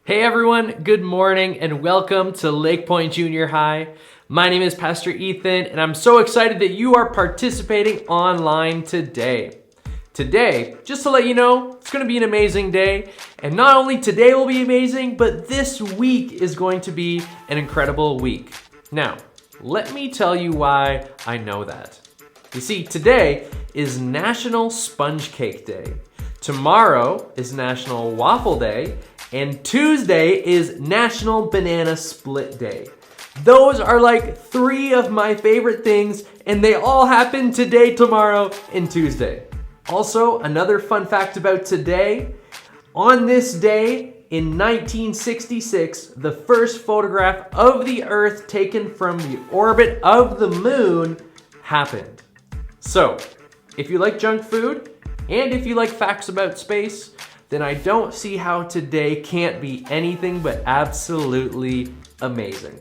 Hey everyone, good morning and welcome to LakePoint Junior High. My name is Pastor Ethan and I'm so excited that you are participating online today. Today, just to let you know, it's going to be an amazing day. And not only today will be amazing, but this week is going to be an incredible week. Now, let me tell you why I know that. You see, today is National Sponge Cake Day. Tomorrow is National Waffle Day. And Tuesday is National Banana Split Day. Those are like three of my favorite things, and they all happen today, tomorrow, and Tuesday. Also, another fun fact about today, on this day in 1966, the first photograph of the Earth taken from the orbit of the moon happened. So, if you like junk food, and if you like facts about space, then I don't see how today can't be anything but absolutely amazing.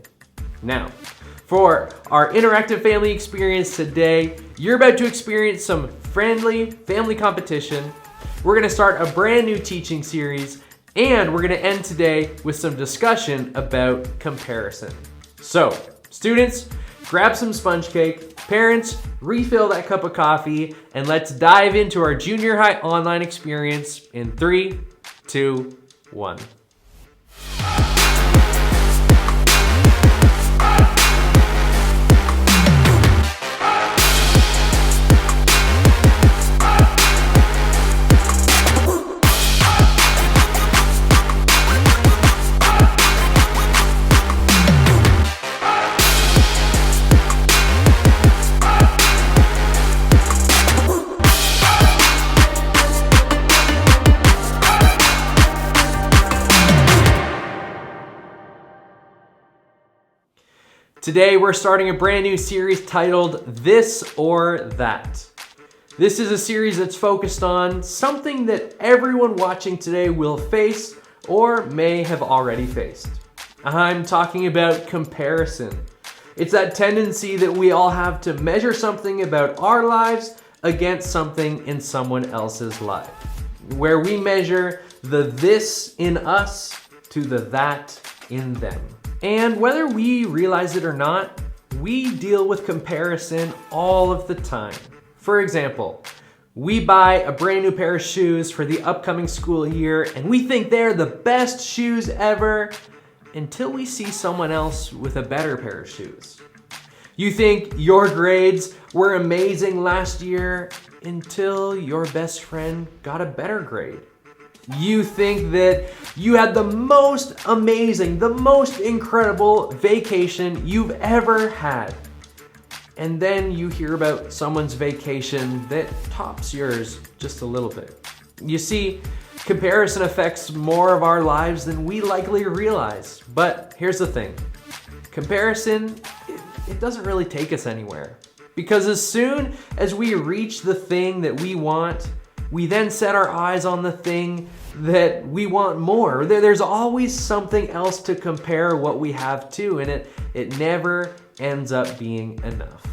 Now, for our interactive family experience today, you're about to experience some friendly family competition. We're gonna start a brand new teaching series, and we're gonna end today with some discussion about comparison. So, students, grab some sponge cake. Parents, refill that cup of coffee, and let's dive into our junior high online experience in 3, 2, 1. Today, we're starting a brand new series titled This or That. This is a series that's focused on something that everyone watching today will face or may have already faced. I'm talking about comparison. It's that tendency that we all have to measure something about our lives against something in someone else's life, where we measure the this in us to the that in them. And whether we realize it or not, we deal with comparison all of the time. For example, we buy a brand new pair of shoes for the upcoming school year and we think they're the best shoes ever until we see someone else with a better pair of shoes. You think your grades were amazing last year until your best friend got a better grade. You think that you had the most amazing, the most incredible vacation you've ever had. And then you hear about someone's vacation that tops yours just a little bit. You see, comparison affects more of our lives than we likely realize. But here's the thing. Comparison, it doesn't really take us anywhere. Because as soon as we reach the thing that we want, we then set our eyes on the thing that we want more. There's always something else to compare what we have to, and it never ends up being enough.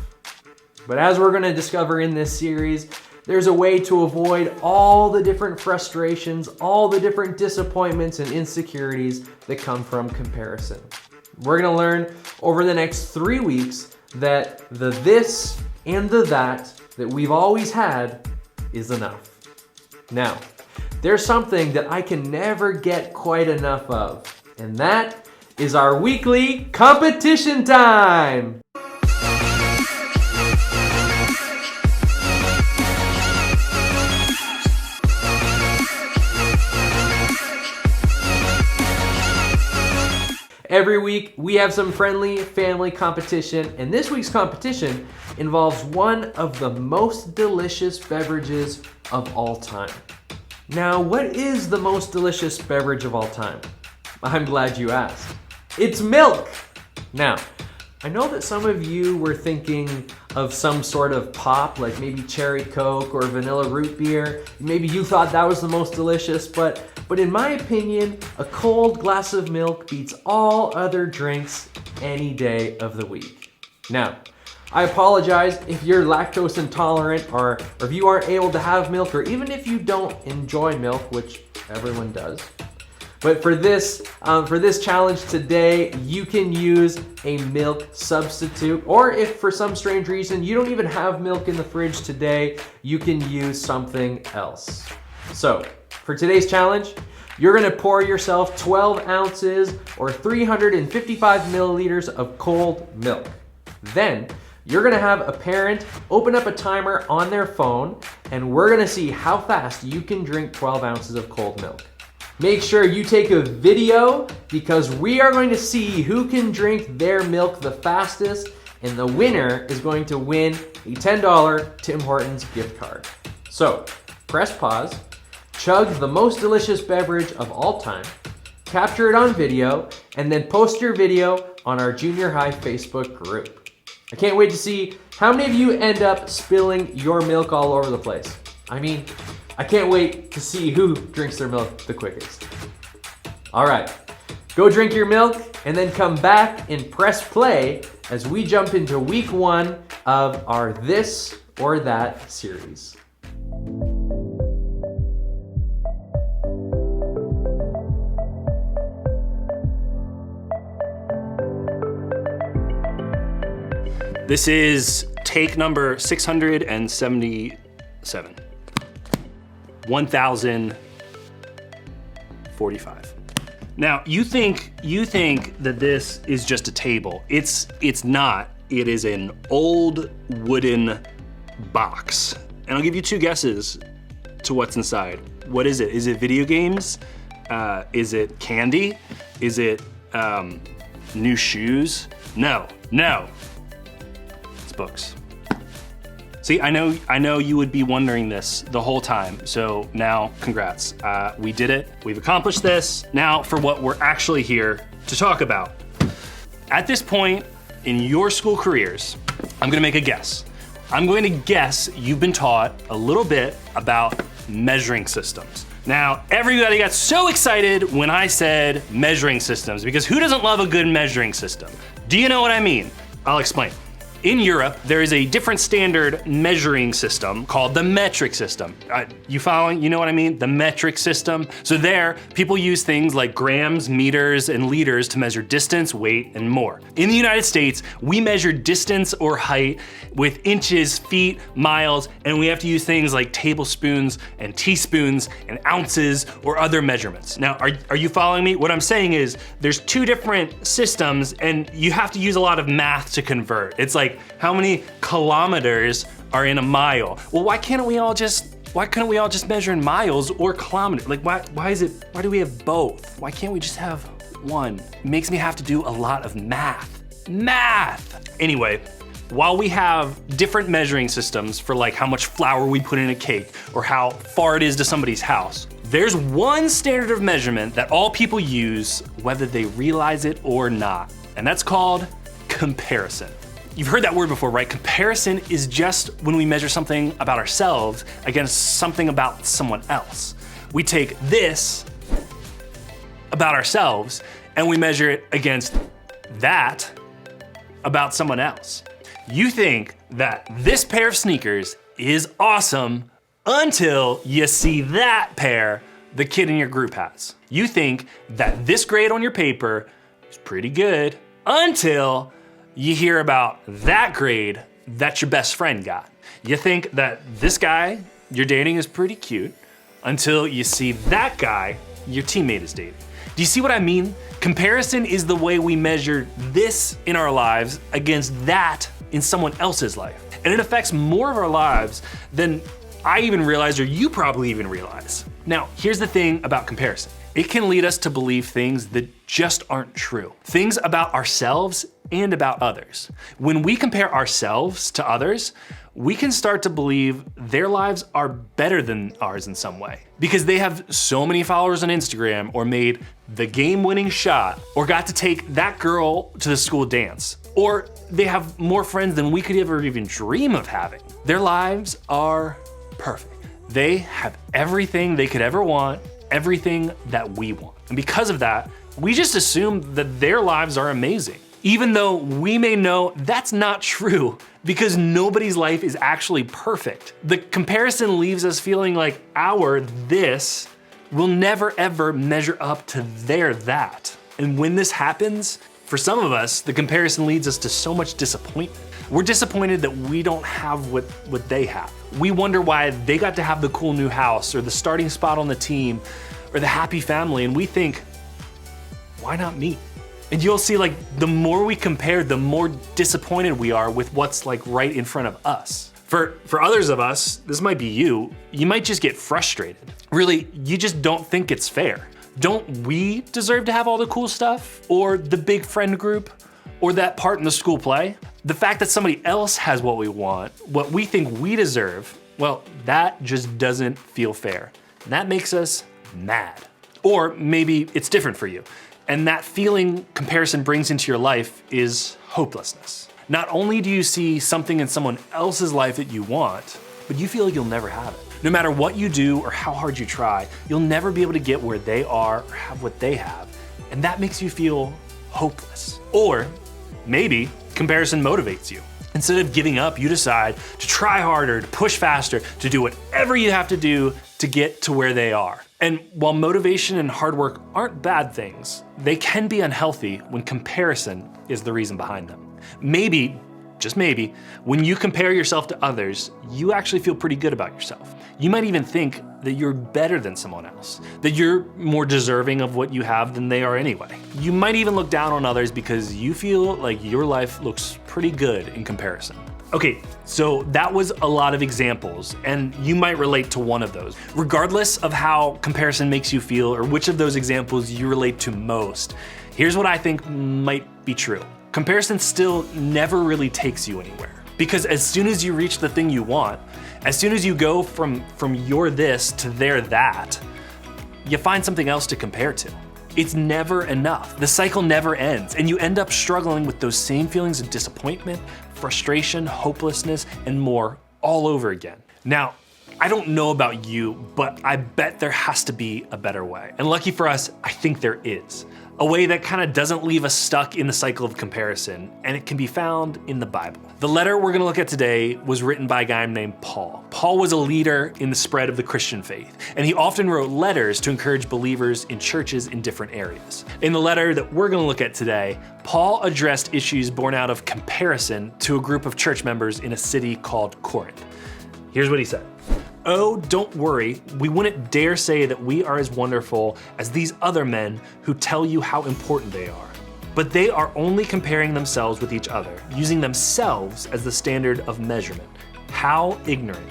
But as we're going to discover in this series, there's a way to avoid all the different frustrations, all the different disappointments and insecurities that come from comparison. We're going to learn over the next 3 weeks that the this and the that we've always had is enough. Now, there's something that I can never get quite enough of, and that is our weekly competition time. Every week, we have some friendly family competition, and this week's competition involves one of the most delicious beverages of all time. Now, what is the most delicious beverage of all time? I'm glad you asked. It's milk! Now, I know that some of you were thinking of some sort of pop, like maybe cherry Coke or vanilla root beer. Maybe you thought that was the most delicious, but in my opinion, a cold glass of milk beats all other drinks any day of the week. Now, I apologize if you're lactose intolerant or if you aren't able to have milk, or even if you don't enjoy milk, which everyone does. But for this challenge today, you can use a milk substitute, or if for some strange reason you don't even have milk in the fridge today, you can use something else. So for today's challenge, you're gonna pour yourself 12 ounces or 355 milliliters of cold milk. Then you're gonna have a parent open up a timer on their phone, and we're gonna see how fast you can drink 12 ounces of cold milk. Make sure you take a video because we are going to see who can drink their milk the fastest, and the winner is going to win a $10 Tim Hortons gift card. So press pause, chug the most delicious beverage of all time, capture it on video, and then post your video on our junior high Facebook group. I can't wait to see how many of you end up spilling your milk all over the place. I mean, I can't wait to see who drinks their milk the quickest. All right, go drink your milk and then come back and press play as we jump into week 1 of our This or That series. This is take number 677. 1045. Now, you think that this is just a table. It's not. It is an old wooden box. And I'll give you 2 guesses to what's inside. What is it? Is it video games? Is it candy? Is it new shoes? No. It's books. See, I know you would be wondering this the whole time, so now, congrats. We did it, we've accomplished this. Now for what we're actually here to talk about. At this point in your school careers, I'm gonna make a guess. I'm going to guess you've been taught a little bit about measuring systems. Now, everybody got so excited when I said measuring systems, because who doesn't love a good measuring system? Do you know what I mean? I'll explain. In Europe, there is a different standard measuring system called the metric system. You following? You know what I mean? The metric system. So there, people use things like grams, meters, and liters to measure distance, weight, and more. In the United States, we measure distance or height with inches, feet, miles, and we have to use things like tablespoons and teaspoons and ounces or other measurements. Now, are you following me? What I'm saying is there's 2 different systems and you have to use a lot of math to convert. It's like, how many kilometers are in a mile? Well, why couldn't we all just measure in miles or kilometers? Like, why do we have both? Why can't we just have one? It makes me have to do a lot of math. Anyway, while we have different measuring systems for like how much flour we put in a cake or how far it is to somebody's house, there's one standard of measurement that all people use whether they realize it or not, and that's called comparison. You've heard that word before, right? Comparison is just when we measure something about ourselves against something about someone else. We take this about ourselves and we measure it against that about someone else. You think that this pair of sneakers is awesome until you see that pair the kid in your group has. You think that this grade on your paper is pretty good until you hear about that grade that your best friend got. You think that this guy you're dating is pretty cute until you see that guy your teammate is dating. Do you see what I mean? Comparison is the way we measure this in our lives against that in someone else's life. And it affects more of our lives than I even realize, or you probably even realize. Now, here's the thing about comparison. It can lead us to believe things that just aren't true. Things about ourselves and about others. When we compare ourselves to others, we can start to believe their lives are better than ours in some way because they have so many followers on Instagram or made the game-winning shot or got to take that girl to the school dance, or they have more friends than we could ever even dream of having. Their lives are perfect. They have everything they could ever want, everything that we want. And because of that, we just assume that their lives are amazing, even though we may know that's not true because nobody's life is actually perfect. The comparison leaves us feeling like our this We'll never ever measure up to their that. And when this happens, for some of us, the comparison leads us to so much disappointment. We're disappointed that we don't have what they have. We wonder why they got to have the cool new house or the starting spot on the team or the happy family, and we think, why not me? And you'll see, like, the more we compare, the more disappointed we are with what's like right in front of us. For others of us, this might be you might just get frustrated. Really, you just don't think it's fair. Don't we deserve to have all the cool stuff? Or the big friend group? Or that part in the school play? The fact that somebody else has what we want, what we think we deserve, well, that just doesn't feel fair. And that makes us mad. Or maybe it's different for you. And that feeling comparison brings into your life is hopelessness. Not only do you see something in someone else's life that you want, but you feel like you'll never have it. No matter what you do or how hard you try, you'll never be able to get where they are or have what they have. And that makes you feel hopeless. Or maybe comparison motivates you. Instead of giving up, you decide to try harder, to push faster, to do whatever you have to do to get to where they are. And while motivation and hard work aren't bad things, they can be unhealthy when comparison is the reason behind them. Maybe, just maybe, when you compare yourself to others, you actually feel pretty good about yourself. You might even think that you're better than someone else, that you're more deserving of what you have than they are anyway. You might even look down on others because you feel like your life looks pretty good in comparison. Okay, so that was a lot of examples, and you might relate to one of those. Regardless of how comparison makes you feel or which of those examples you relate to most, here's what I think might be true. Comparison still never really takes you anywhere. Because as soon as you reach the thing you want, as soon as you go from your this to their that, you find something else to compare to. It's never enough. The cycle never ends, and you end up struggling with those same feelings of disappointment, frustration, hopelessness, and more all over again. Now, I don't know about you, but I bet there has to be a better way. And lucky for us, I think there is. A way that kind of doesn't leave us stuck in the cycle of comparison, and it can be found in the Bible. The letter we're gonna look at today was written by a guy named Paul. Paul was a leader in the spread of the Christian faith, and he often wrote letters to encourage believers in churches in different areas. In the letter that we're gonna look at today, Paul addressed issues born out of comparison to a group of church members in a city called Corinth. Here's what he said. "Oh, don't worry, we wouldn't dare say that we are as wonderful as these other men who tell you how important they are. But they are only comparing themselves with each other, using themselves as the standard of measurement. How ignorant."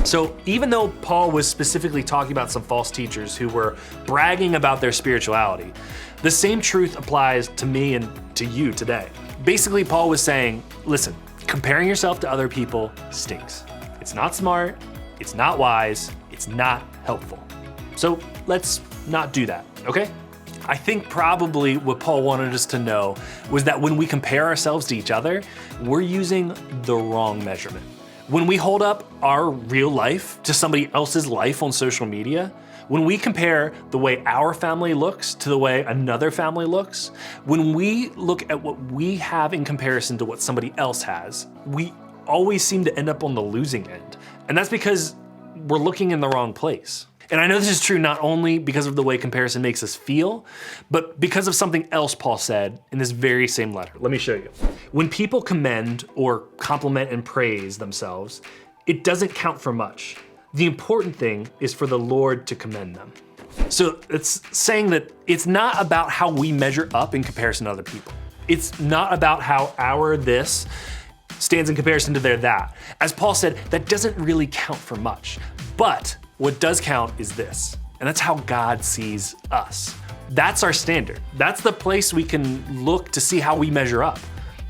So even though Paul was specifically talking about some false teachers who were bragging about their spirituality, the same truth applies to me and to you today. Basically, Paul was saying, listen, comparing yourself to other people stinks. It's not smart, it's not wise, it's not helpful. So let's not do that, okay? I think probably what Paul wanted us to know was that when we compare ourselves to each other, we're using the wrong measurement. When we hold up our real life to somebody else's life on social media, when we compare the way our family looks to the way another family looks, when we look at what we have in comparison to what somebody else has, we always seem to end up on the losing end. And that's because we're looking in the wrong place. And I know this is true not only because of the way comparison makes us feel, but because of something else Paul said in this very same letter. Let me show you. When people commend or compliment and praise themselves, it doesn't count for much. The important thing is for the Lord to commend them. So it's saying that it's not about how we measure up in comparison to other people. It's not about how our this stands in comparison to their that. As Paul said, that doesn't really count for much. But what does count is this, and that's how God sees us. That's our standard. That's the place we can look to see how we measure up.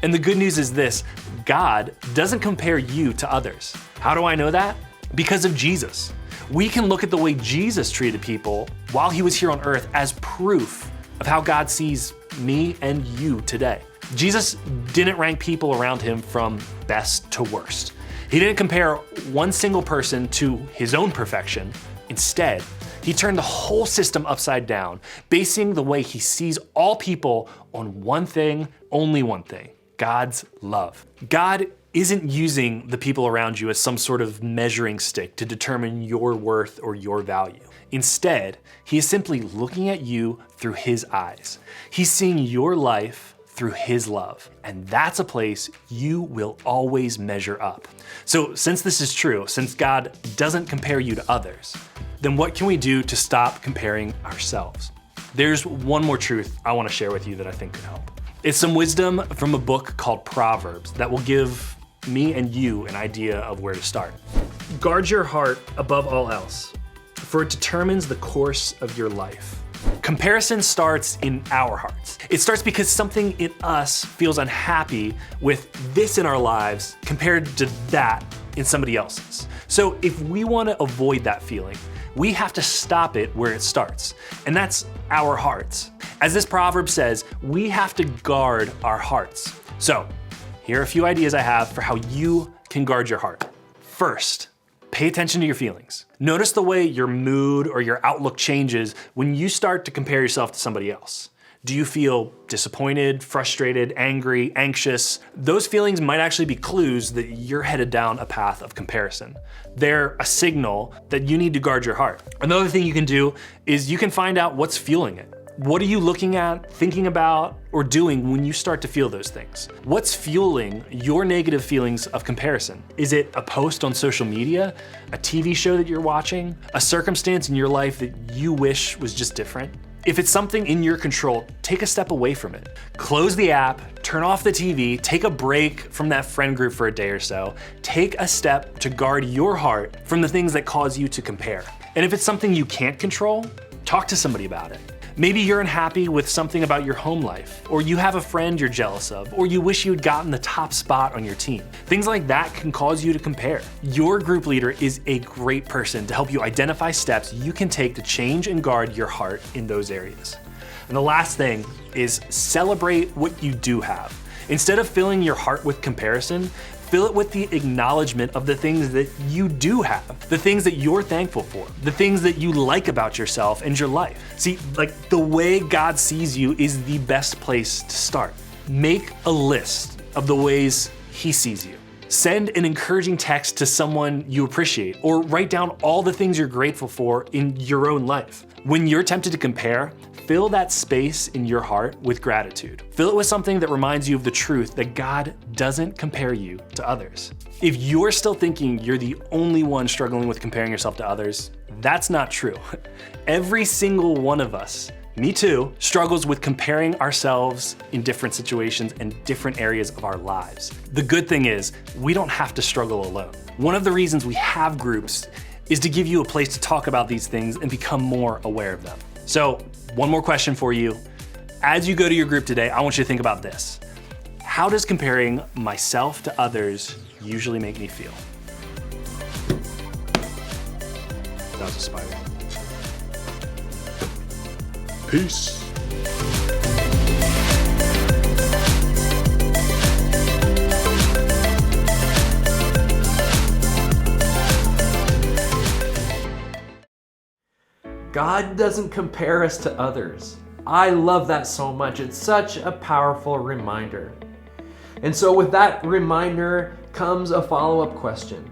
And the good news is this, God doesn't compare you to others. How do I know that? Because of Jesus. We can look at the way Jesus treated people while he was here on earth as proof of how God sees me and you today. Jesus didn't rank people around him from best to worst. He didn't compare one single person to his own perfection. Instead, he turned the whole system upside down, basing the way he sees all people on one thing, only one thing, God's love. God isn't using the people around you as some sort of measuring stick to determine your worth or your value. Instead, he is simply looking at you through his eyes. He's seeing your life through his love. And that's a place you will always measure up. So since this is true, since God doesn't compare you to others, then what can we do to stop comparing ourselves? There's one more truth I want to share with you that I think could help. It's some wisdom from a book called Proverbs that will give me and you an idea of where to start. Guard your heart above all else, for it determines the course of your life. Comparison starts in our hearts. It starts because something in us feels unhappy with this in our lives compared to that in somebody else's. So if we want to avoid that feeling, we have to stop it where it starts, and that's our hearts. As this proverb says, we have to guard our hearts. So here are a few ideas I have for how you can guard your heart. First, pay attention to your feelings. Notice the way your mood or your outlook changes when you start to compare yourself to somebody else. Do you feel disappointed, frustrated, angry, anxious? Those feelings might actually be clues that you're headed down a path of comparison. They're a signal that you need to guard your heart. Another thing you can do is you can find out what's fueling it. What are you looking at, thinking about, or doing when you start to feel those things? What's fueling your negative feelings of comparison? Is it a post on social media, a TV show that you're watching, a circumstance in your life that you wish was just different? If it's something in your control, take a step away from it. Close the app, turn off the TV, take a break from that friend group for a day or so. Take a step to guard your heart from the things that cause you to compare. And if it's something you can't control, talk to somebody about it. Maybe you're unhappy with something about your home life, or you have a friend you're jealous of, or you wish you had gotten the top spot on your team. Things like that can cause you to compare. Your group leader is a great person to help you identify steps you can take to change and guard your heart in those areas. And the last thing is celebrate what you do have. Instead of filling your heart with comparison, fill it with the acknowledgement of the things that you do have, the things that you're thankful for, the things that you like about yourself and your life. See, like the way God sees you is the best place to start. Make a list of the ways He sees you. Send an encouraging text to someone you appreciate, or write down all the things you're grateful for in your own life. When you're tempted to compare, fill that space in your heart with gratitude. Fill it with something that reminds you of the truth that God doesn't compare you to others. If you're still thinking you're the only one struggling with comparing yourself to others, that's not true. Every single one of us, me too, struggles with comparing ourselves in different situations and different areas of our lives. The good thing is, we don't have to struggle alone. One of the reasons we have groups is to give you a place to talk about these things and become more aware of them. So, one more question for you. As you go to your group today, I want you to think about this. How does comparing myself to others usually make me feel? That was a spider. Peace. God doesn't compare us to others. I love that so much. It's such a powerful reminder. And so with that reminder comes a follow-up question.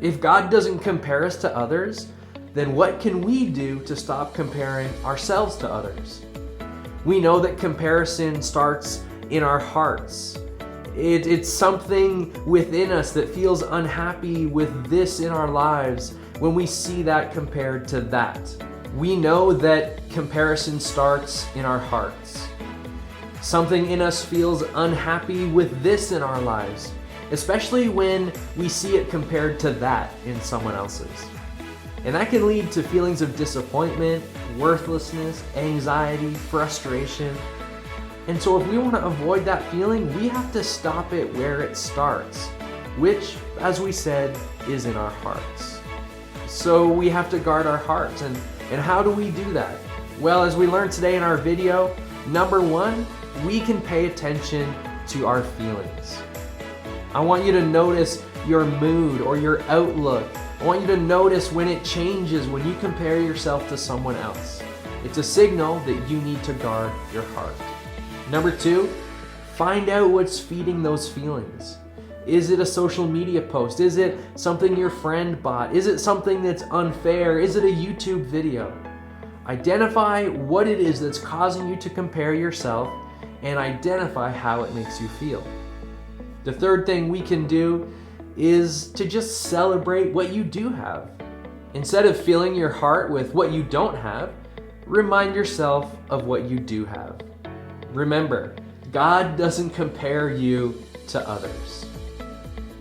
If God doesn't compare us to others, then what can we do to stop comparing ourselves to others? We know that comparison starts in our hearts. It's something within us that feels unhappy with this in our lives when we see that compared to that. We know that comparison starts in our hearts. Something in us feels unhappy with this in our lives, especially when we see it compared to that in someone else's. And that can lead to feelings of disappointment, worthlessness, anxiety, frustration. And so if we want to avoid that feeling, we have to stop it where it starts, which, as we said, is in our hearts. So we have to guard our hearts. And how do we do that? Well, as we learned today in our video, number one, we can pay attention to our feelings. I want you to notice your mood or your outlook. I want you to notice when it changes when you compare yourself to someone else. It's a signal that you need to guard your heart. Number two, find out what's feeding those feelings. Is it a social media post? Is it something your friend bought? Is it something that's unfair? Is it a YouTube video? Identify what it is that's causing you to compare yourself and identify how it makes you feel. The third thing we can do is to just celebrate what you do have. Instead of filling your heart with what you don't have, remind yourself of what you do have. Remember, God doesn't compare you to others.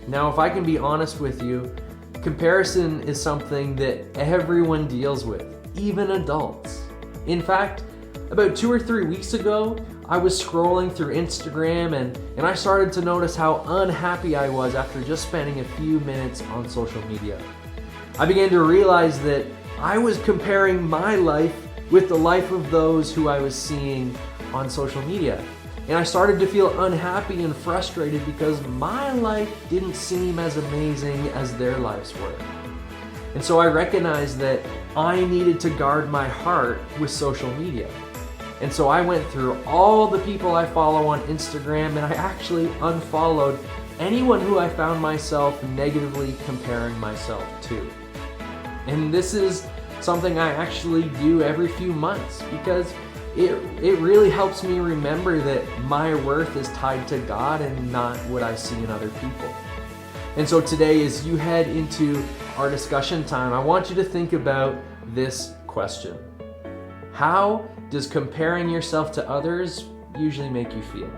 Now, if I can be honest with you, comparison is something that everyone deals with, even adults. In fact, about 2 or 3 weeks ago, I was scrolling through Instagram and I started to notice how unhappy I was after just spending a few minutes on social media. I began to realize that I was comparing my life with the life of those who I was seeing on social media. And I started to feel unhappy and frustrated because my life didn't seem as amazing as their lives were. And so I recognized that I needed to guard my heart with social media. And so I went through all the people I follow on Instagram and I actually unfollowed anyone who I found myself negatively comparing myself to. And this is something I actually do every few months because it really helps me remember that my worth is tied to God and not what I see in other people. And so today, as you head into our discussion time, I want you to think about this question. How does comparing yourself to others usually make you feel?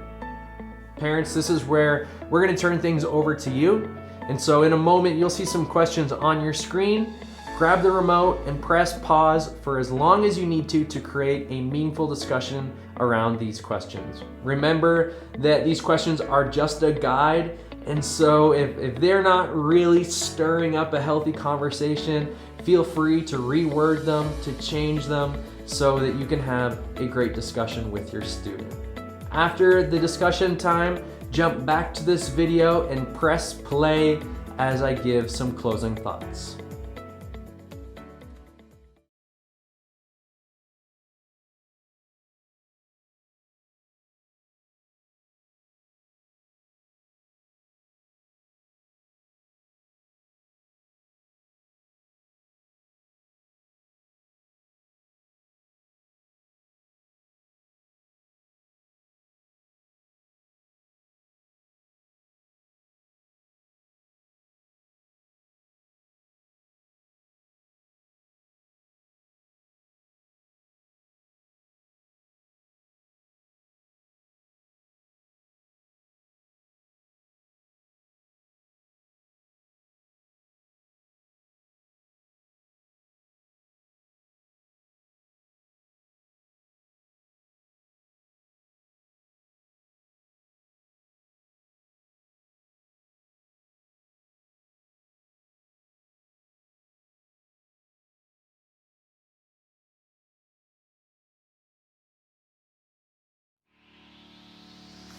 Parents, this is where we're going to turn things over to you. And so in a moment, you'll see some questions on your screen. Grab the remote and press pause for as long as you need to create a meaningful discussion around these questions. Remember that these questions are just a guide, and so if they're not really stirring up a healthy conversation, feel free to reword them, to change them, so that you can have a great discussion with your student. After the discussion time, jump back to this video and press play as I give some closing thoughts.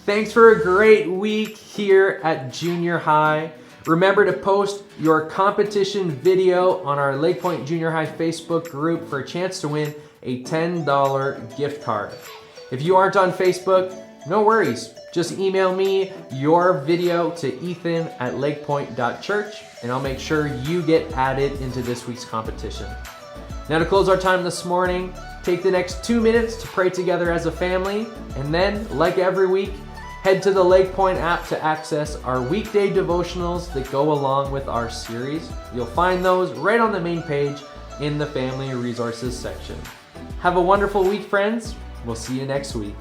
Thanks for a great week here at junior high. Remember to post your competition video on our LakePoint Junior High Facebook group for a chance to win a $10 gift card. If you aren't on Facebook, no worries. Just email me your video to ethan@lakepoint.church and I'll make sure you get added into this week's competition. Now to close our time this morning, take the next 2 minutes to pray together as a family, and then, like every week, head to the LakePoint app to access our weekday devotionals that go along with our series. You'll find those right on the main page in the Family Resources section. Have a wonderful week, friends. We'll see you next week.